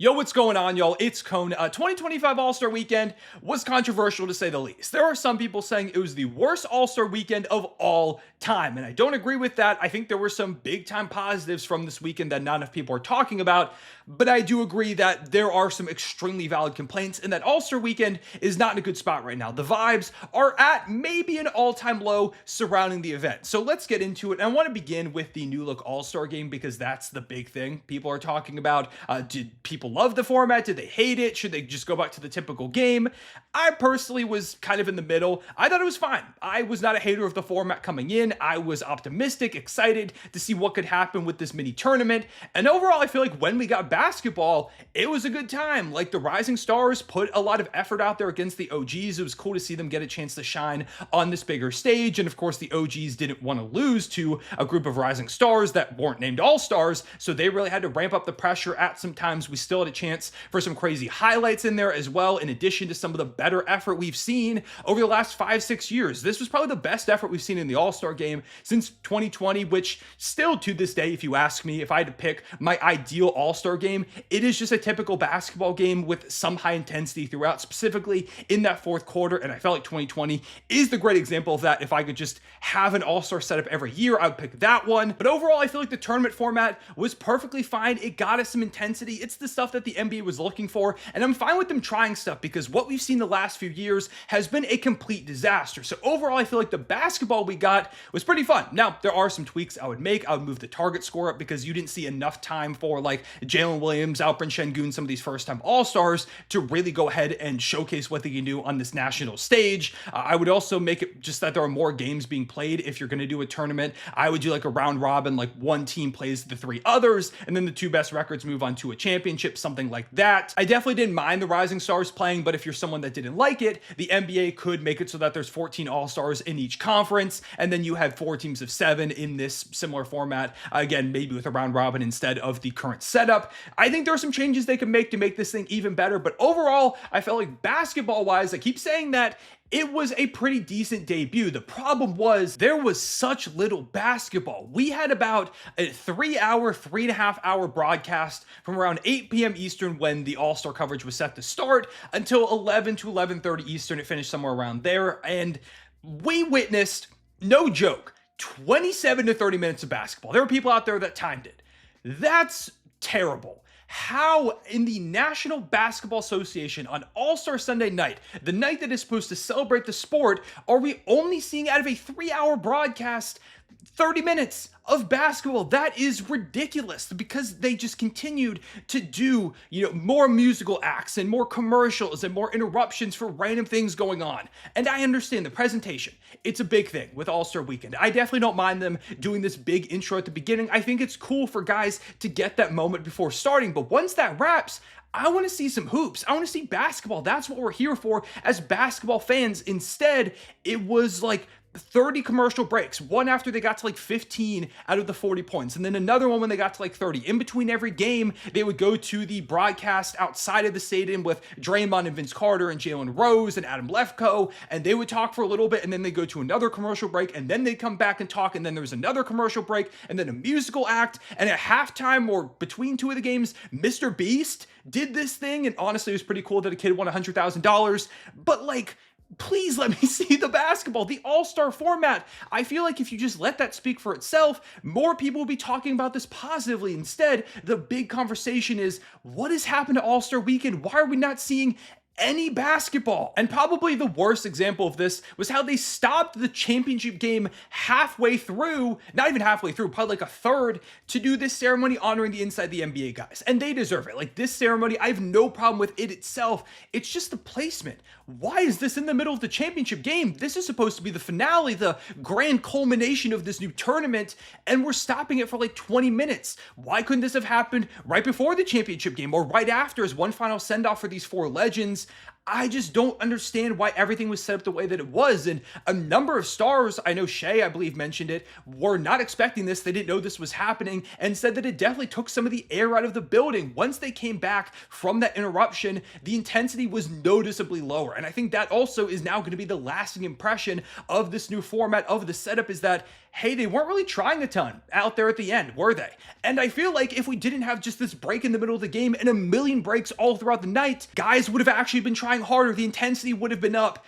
Yo, what's going on, y'all? It's Cone. 2025 All-Star Weekend was controversial to say the least. There are some people saying it was the worst All-Star Weekend of all time, and I don't agree with that. I think there were some big-time positives from this weekend that not enough people are talking about, but I do agree that there are some extremely valid complaints, and that All-Star Weekend is not in a good spot right now. The vibes are at maybe an all-time low surrounding the event. So let's get into it. And I want to begin with the new look All-Star game because that's the big thing people are talking about. Did people love the format? Did they hate it? Should they just go back to the typical game? I personally was kind of in the middle. I thought it was fine. I was not a hater of the format coming in. I was optimistic, excited to see what could happen with this mini tournament. And overall, I feel like when we got basketball, it was a good time. Like, the Rising Stars put a lot of effort out there against the OGs. It was cool to see them get a chance to shine on this bigger stage. And of course, the OGs didn't want to lose to a group of Rising Stars that weren't named All-Stars. So they really had to ramp up the pressure at some times. We still had a chance for some crazy highlights in there as well, in addition to some of the better effort we've seen over the last 5-6 years. This was probably the best effort we've seen in the All-Star game since 2020, which still to this day, if you ask me, if I had to pick my ideal All-Star game, it is just a typical basketball game with some high intensity throughout, specifically in that fourth quarter. And I felt like 2020 is the great example of that. If I could just have an All-Star setup every year, I would pick that one. But overall, I feel like the tournament format was perfectly fine. It got us some intensity. It's the stuff that the NBA was looking for, and I'm fine with them trying stuff because what we've seen the last few years has been a complete disaster. So overall, I feel like the basketball we got was pretty fun. Now, there are some tweaks I would make. I would move the target score up because you didn't see enough time for like Jalen Williams, Alperen Şengün, some of these first-time All-Stars to really go ahead and showcase what they can do on this national stage. I would also make it just that there are more games being played. If you're going to do a tournament, I would do like a round robin, like one team plays the three others, and then the two best records move on to a championship, something like that. I definitely didn't mind the Rising Stars playing, but if you're someone that didn't like it, the NBA could make it so that there's 14 All-Stars in each conference, and then you have 4 teams of 7 in this similar format. Again, maybe with a round robin instead of the current setup. I think there are some changes they can make to make this thing even better, but overall, I felt like basketball-wise, I keep saying that it was a pretty decent debut. The problem was there was such little basketball. We had about a 3.5 hour broadcast from around 8 p.m. Eastern when the All-Star coverage was set to start until 11 to 11:30 Eastern. It finished somewhere around there. And we witnessed, no joke, 27 to 30 minutes of basketball. There were people out there that timed it. That's terrible. How in the National Basketball Association on All-Star Sunday night, the night that is supposed to celebrate the sport, are we only seeing out of a 3-hour broadcast 30 minutes of basketball? That is ridiculous because they just continued to do, more musical acts and more commercials and more interruptions for random things going on. And I understand the presentation. It's a big thing with All-Star Weekend. I definitely don't mind them doing this big intro at the beginning. I think it's cool for guys to get that moment before starting. But once that wraps, I want to see some hoops. I want to see basketball. That's what we're here for as basketball fans. Instead, it was like 30 commercial breaks, one after they got to like 15 out of the 40 points, and then another one when they got to like 30. In between every game, they would go to the broadcast outside of the stadium with Draymond and Vince Carter and Jalen Rose and Adam Lefkoe, and they would talk for a little bit, and then they go to another commercial break, and then they come back and talk, and then there's another commercial break, and then a musical act, and at halftime or between two of the games, Mr. Beast did this thing, and honestly, it was pretty cool that a kid won $100,000, but like, please let me see the basketball, the All-Star format. I feel like if you just let that speak for itself, more people will be talking about this positively. Instead, the big conversation is, what has happened to All-Star Weekend? Why are we not seeing any basketball? And probably the worst example of this was how they stopped the championship game halfway through, not even halfway through, probably like a third, to do this ceremony honoring the Inside the NBA guys. And they deserve it. Like, this ceremony, I have no problem with it itself. It's just the placement. Why is this in the middle of the championship game? This is supposed to be the finale, the grand culmination of this new tournament, and we're stopping it for like 20 minutes. Why couldn't this have happened right before the championship game or right after as one final send-off for these 4 legends? I just don't understand why everything was set up the way that it was. And a number of stars, I know Shea, I believe, mentioned it, were not expecting this. They didn't know this was happening and said that it definitely took some of the air out of the building. Once they came back from that interruption, the intensity was noticeably lower. And I think that also is now going to be the lasting impression of this new format, of the setup, is that, hey, they weren't really trying a ton out there at the end, were they? And I feel like if we didn't have just this break in the middle of the game and a million breaks all throughout the night, guys would have actually been trying harder. The intensity would have been up.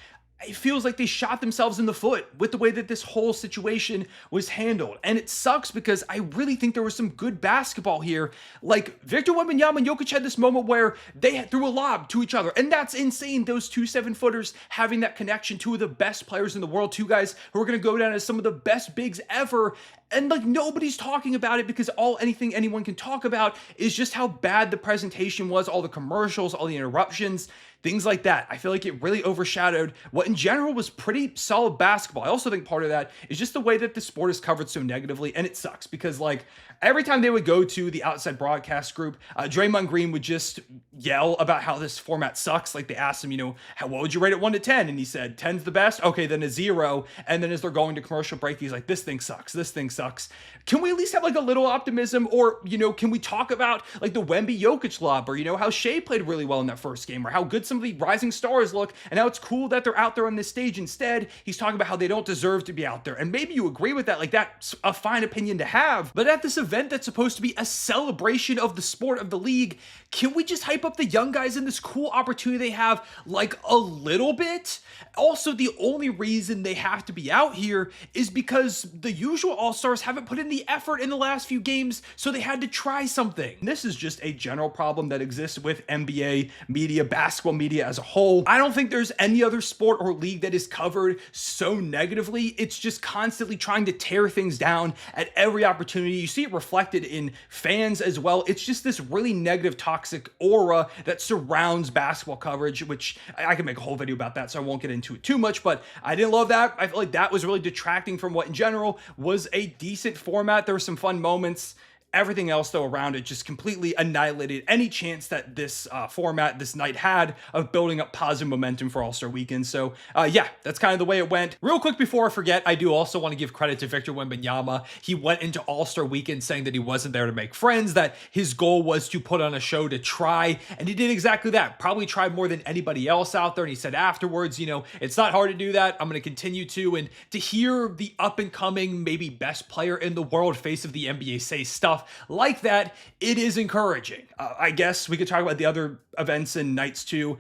It feels like they shot themselves in the foot with the way that this whole situation was handled. And it sucks because I really think there was some good basketball here. Like, Victor Wembanyama and Jokic had this moment where they threw a lob to each other. And that's insane. Those two 7-footers having that connection, two of the best players in the world, two guys who are going to go down as some of the best bigs ever. And like, nobody's talking about it because anything anyone can talk about is just how bad the presentation was, all the commercials, all the interruptions, things like that. I feel like it really overshadowed what in general was pretty solid basketball. I also think part of that is just the way that the sport is covered so negatively, and it sucks because like every time they would go to the outside broadcast group, Draymond Green would just yell about how this format sucks. Like they asked him, what would you rate it 1 to 10? And he said, 10's the best. Okay, then a 0. And then as they're going to commercial break, he's like, this thing sucks. This thing sucks. Can we at least have like a little optimism? Or, can we talk about like the Wemby Jokic lob, or, how Shea played really well in that first game, or how good some of the rising stars look, and how it's cool that they're out there on this stage. Instead, he's talking about how they don't deserve to be out there. And maybe you agree with that. Like, that's a fine opinion to have. But at this event that's supposed to be a celebration of the sport, of the league, can we just hype up the young guys in this cool opportunity they have like a little bit? Also, the only reason they have to be out here is because the usual All-Stars haven't put in the effort in the last few games, so they had to try something. This is just a general problem that exists with NBA media, basketball media as a whole. I don't think there's any other sport or league that is covered so negatively. It's just constantly trying to tear things down at every opportunity. You see it reflected in fans as well. It's just this really negative, toxic aura that surrounds basketball coverage, which I can make a whole video about that, so I won't get into it too much, but I didn't love that. I feel like that was really detracting from what in general was a decent format. There were some fun moments. Everything else, though, around it just completely annihilated any chance that this format, this night had of building up positive momentum for All-Star Weekend. So, yeah, that's kind of the way it went. Real quick before I forget, I do also want to give credit to Victor Wembanyama. He went into All-Star Weekend saying that he wasn't there to make friends, that his goal was to put on a show to try, and he did exactly that. Probably tried more than anybody else out there, and he said afterwards, it's not hard to do that. I'm going to continue to, and to hear the up-and-coming, maybe best player in the world, face of the NBA, say stuff like that, it is encouraging. I guess we could talk about the other events and nights too.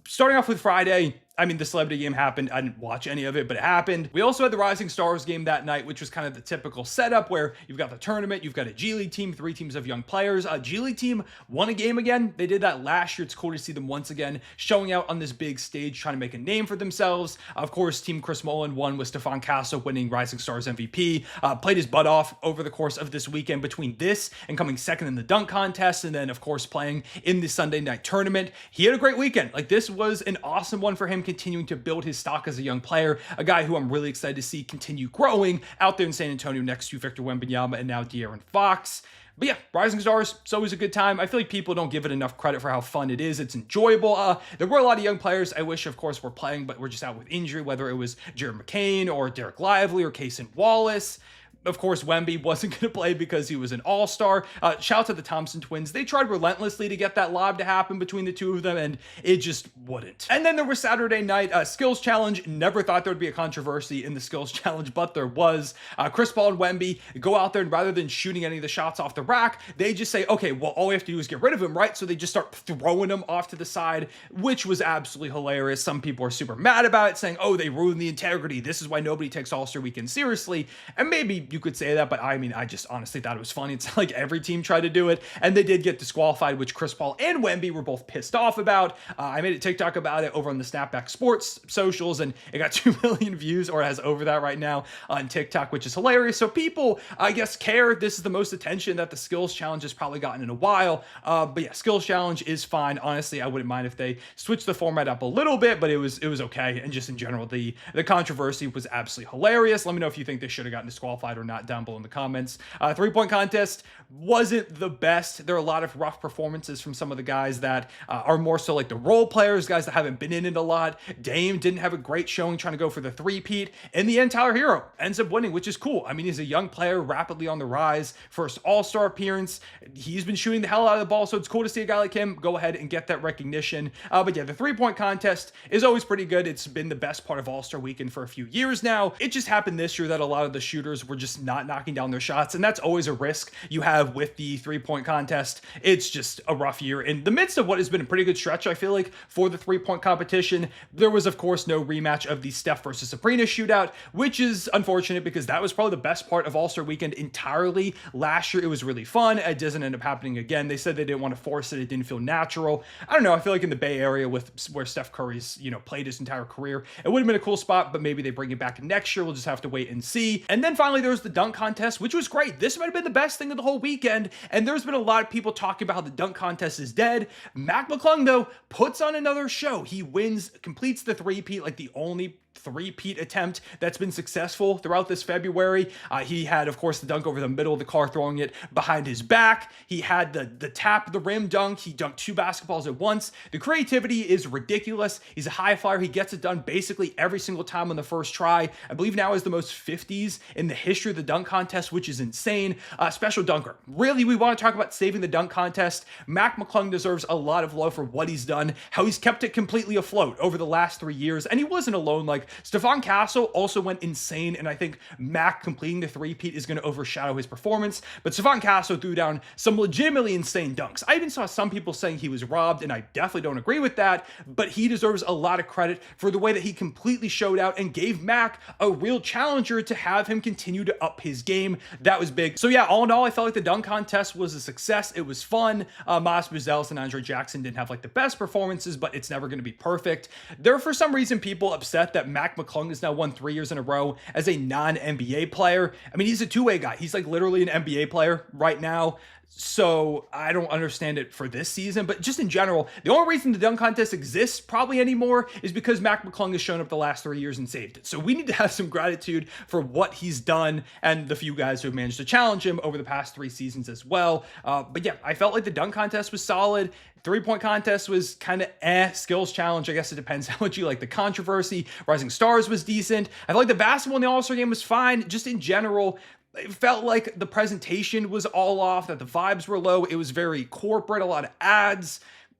Starting off with Friday, the celebrity game happened. I didn't watch any of it, but it happened. We also had the Rising Stars game that night, which was kind of the typical setup where you've got the tournament, you've got a G League team, 3 teams of young players. G League team won a game again. They did that last year. It's cool to see them once again showing out on this big stage, trying to make a name for themselves. Of course, Team Chris Mullen won with Stephon Castle winning Rising Stars MVP. Played his butt off over the course of this weekend between this and coming second in the dunk contest, and then, of course, playing in the Sunday night tournament. He had a great weekend. Like, this was an awesome one for him, continuing to build his stock as a young player, a guy who I'm really excited to see continue growing out there in San Antonio next to Victor Wembanyama and now De'Aaron Fox. But yeah, Rising Stars, it's always a good time. I feel like people don't give it enough credit for how fun it is. It's enjoyable. There were a lot of young players I wish, of course, were playing, but were just out with injury, whether it was Jared McCain or Derek Lively or Cason Wallace. Of course, Wemby wasn't going to play because he was an all-star. Shout out to the Thompson twins. They tried relentlessly to get that lob to happen between the two of them, and it just wouldn't. And then there was Saturday night skills challenge. Never thought there would be a controversy in the skills challenge, but there was. Chris Paul and Wemby go out there, and rather than shooting any of the shots off the rack, they just say, okay, well, all we have to do is get rid of him, right? So they just start throwing them off to the side, which was absolutely hilarious. Some people are super mad about it, saying, oh, they ruined the integrity. This is why nobody takes All-Star Weekend seriously. And maybe you could say that, but I just honestly thought it was funny. It's like every team tried to do it, and they did get disqualified, which Chris Paul and Wemby were both pissed off about. I made a TikTok about it over on the Snapback Sports socials, and it got 2 million views, or it has over that right now on TikTok, which is hilarious. So people, I guess, care. This is the most attention that the skills challenge has probably gotten in a while. But yeah, skills challenge is fine. Honestly, I wouldn't mind if they switched the format up a little bit, but it was okay. And just in general, the controversy was absolutely hilarious. Let me know if you think they should have gotten disqualified or or not down below in the comments. 3-point contest wasn't the best. There are a lot of rough performances from some of the guys that are more so like the role players, guys that haven't been in it a lot. Dame didn't have a great showing trying to go for the three-peat. In the end, Tyler Hero ends up winning, which is cool. I mean, he's a young player, rapidly on the rise. First All-Star appearance. He's been shooting the hell out of the ball, so it's cool to see a guy like him go ahead and get that recognition. But yeah, the 3-point contest is always pretty good. It's been the best part of All-Star Weekend for a few years now. It just happened this year that a lot of the shooters were just not knocking down their shots, and that's always a risk you have with the 3-point contest. It's just a rough year. In the midst of what has been a pretty good stretch, I feel like, for the 3-point competition, there was, of course, no rematch of the Steph versus Sabrina shootout, which is unfortunate because that was probably the best part of All-Star Weekend entirely. Last year, it was really fun. It doesn't end up happening again. They said they didn't want to force it. It didn't feel natural. I don't know. I feel like in the Bay Area with where Steph Curry's, played his entire career, it would have been a cool spot, but maybe they bring it back next year. We'll just have to wait and see. And then finally, there was the dunk contest, which was great. This might have been the best thing of the whole weekend. And there's been a lot of people talking about how the dunk contest is dead. McClung, though, puts on another show. He wins, completes the three-peat, like the only three-peat attempt that's been successful throughout this February. He had, of course, the dunk over the middle of the car, throwing it behind his back. He had the tap the rim dunk. He dunked 2 basketballs at once. The creativity is ridiculous. He's a high flyer. He gets it done basically every single time on the first try. I believe now is the most 50s in the history of the dunk contest, which is insane. Special dunker. Really, we want to talk about saving the dunk contest. McClung deserves a lot of love for what he's done, how he's kept it completely afloat over the last 3 years, and he wasn't alone. Like, Stephon Castle also went insane, and I think Mac completing the three-peat is going to overshadow his performance, but Stephon Castle threw down some legitimately insane dunks. I even saw some people saying he was robbed, and I definitely don't agree with that, but he deserves a lot of credit for the way that he completely showed out and gave Mac a real challenger to have him continue to up his game. That was big. So yeah, all in all, I felt like the dunk contest was a success. It was fun. Mas Buzelis and Andre Jackson didn't have like the best performances, but it's never going to be perfect. There are for some reason people upset that McClung has now won 3 years in a row as a non-NBA player. I mean, he's a two-way guy. He's like literally an NBA player right now. So I don't understand it for this season, but just in general, the only reason the dunk contest exists probably anymore is because McClung has shown up the last 3 years and saved it. So we need to have some gratitude for what he's done and the few guys who have managed to challenge him over the past 3 seasons as well. But yeah, I felt like the dunk contest was solid. 3-point contest was kind of skills challenge. I guess it depends how much you like the controversy. Rising Stars was decent. I felt like the basketball in the All-Star game was fine. Just in general, it felt like the presentation was all off, that the vibes were low. It was very corporate, a lot of ads.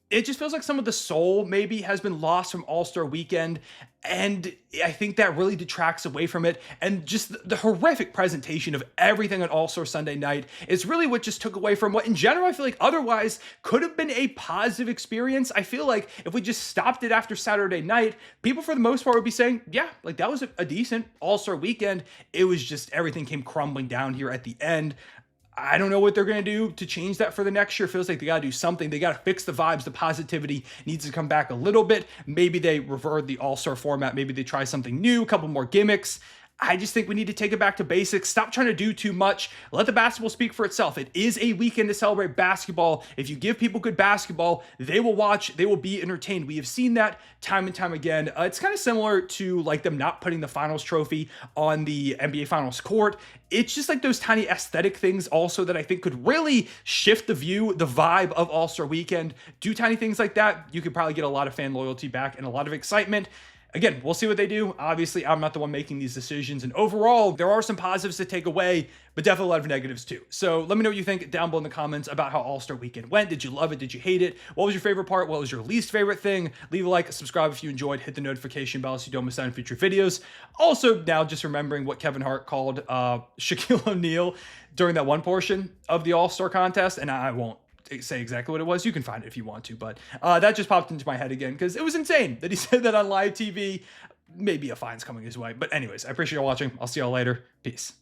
It just feels like some of the soul maybe has been lost from All-Star Weekend, and I think that really detracts away from it. And just the horrific presentation of everything on All-Star Sunday night is really what just took away from what, in general, I feel like otherwise could have been a positive experience. I feel like if we just stopped it after Saturday night, people for the most part would be saying, yeah, like that was a decent All-Star Weekend. It was just everything came crumbling down here at the end. I don't know what they're going to do to change that for the next year. It feels like they got to do something. They got to fix the vibes. The positivity needs to come back a little bit. Maybe they revert the All-Star format. Maybe they try something new, a couple more gimmicks. I just think we need to take it back to basics. Stop trying to do too much. Let the basketball speak for itself. It is a weekend to celebrate basketball. If you give people good basketball, they will watch, they will be entertained. We have seen that time and time again. It's kind of similar to like them not putting the finals trophy on the NBA Finals court. It's just like those tiny aesthetic things also that I think could really shift the view, the vibe of All-Star Weekend. Do tiny things like that. You could probably get a lot of fan loyalty back and a lot of excitement. Again, we'll see what they do. Obviously, I'm not the one making these decisions. And overall, there are some positives to take away, but definitely a lot of negatives too. So let me know what you think down below in the comments about how All-Star Weekend went. Did you love it? Did you hate it? What was your favorite part? What was your least favorite thing? Leave a like, subscribe if you enjoyed, hit the notification bell so you don't miss out on future videos. Also, now just remembering what Kevin Hart called Shaquille O'Neal during that one portion of the All-Star contest, and I won't say exactly what it was. You can find it if you want to, but that just popped into my head again because it was insane that he said that on live TV. Maybe a fine's coming his way. But anyways, I appreciate you watching. I'll see y'all later. Peace.